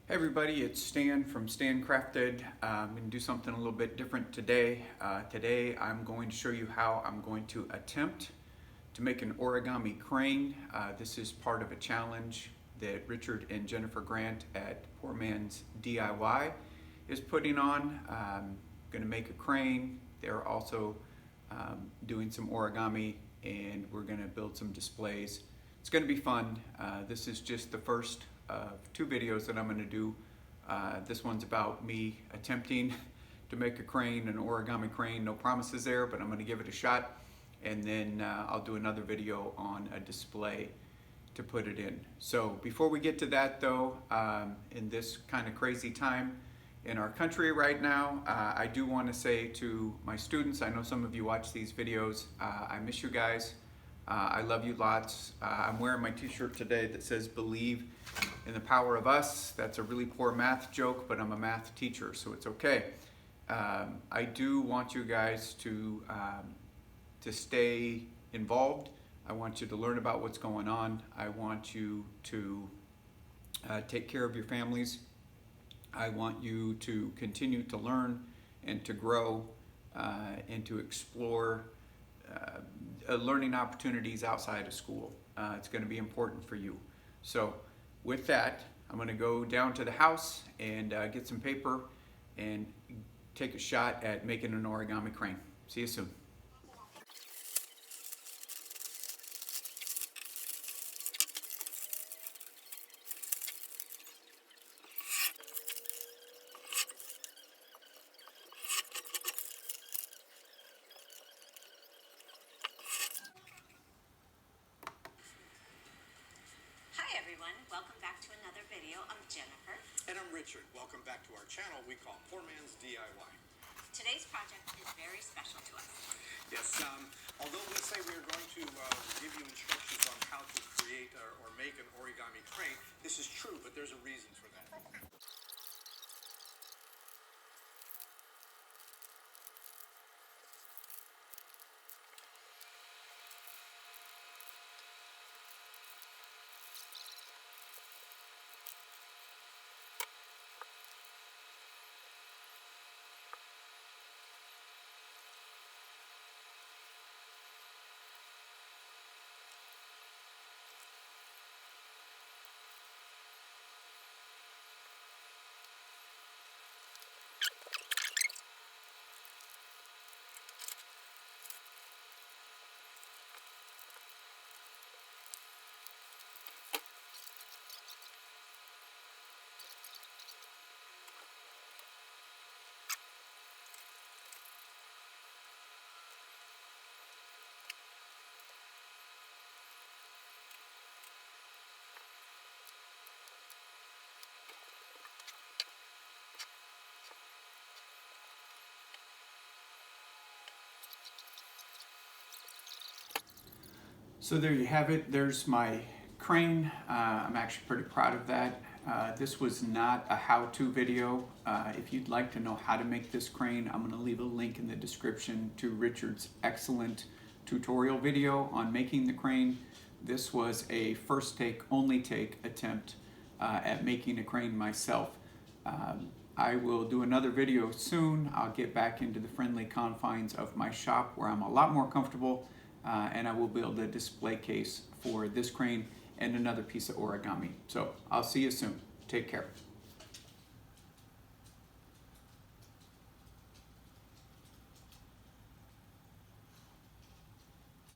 Hey everybody, it's Stan from StanCrafted. I'm going to do something a little bit different today. Today I'm going to show you how I'm going to attempt to make an origami crane. This is part of a challenge that Richard and Jennifer Grant at Poor Man's DIY is putting on. I'm going to make a crane. They're also doing some origami, and we're going to build some displays. It's going to be fun. This is just the first of two videos that I'm going to do. This one's about me attempting to make a crane, an origami crane. No promises there, but I'm going to give it a shot. And then I'll do another video on a display to put it in. So before we get to that though, in this kind of crazy time in our country right now, I do want to say to my students, I know some of you watch these videos, I miss you guys. I love you lots. I'm wearing my t-shirt today that says "Believe in the Power of Us." That's a really poor math joke, but I'm a math teacher, so it's okay. I do want you guys to stay involved. I want you to learn about what's going on. I want you to take care of your families. I want you to continue to learn and to grow and to explore learning opportunities outside of school. It's going to be important for you. So with that, I'm going to go down to the house and get some paper and take a shot at making an origami crane. See you soon. Hi everyone, welcome back to another video. I'm Jennifer. And I'm Richard. Welcome back to our channel we call Poor Man's DIY. Today's project is very special to us. Yes, although we say we are going to give you instructions on how to create or make an origami crane, this is true, but there's a reason for that. So there you have it. There's my crane. I'm actually pretty proud of that. This was not a how-to video. If you'd like to know how to make this crane, I'm going to leave a link in the description to Richard's excellent tutorial video on making the crane. This was a first take, only take attempt at making a crane myself. I will do another video soon. I'll get back into the friendly confines of my shop where I'm a lot more comfortable. And I will build a display case for this crane and another piece of origami. So I'll see you soon. Take care.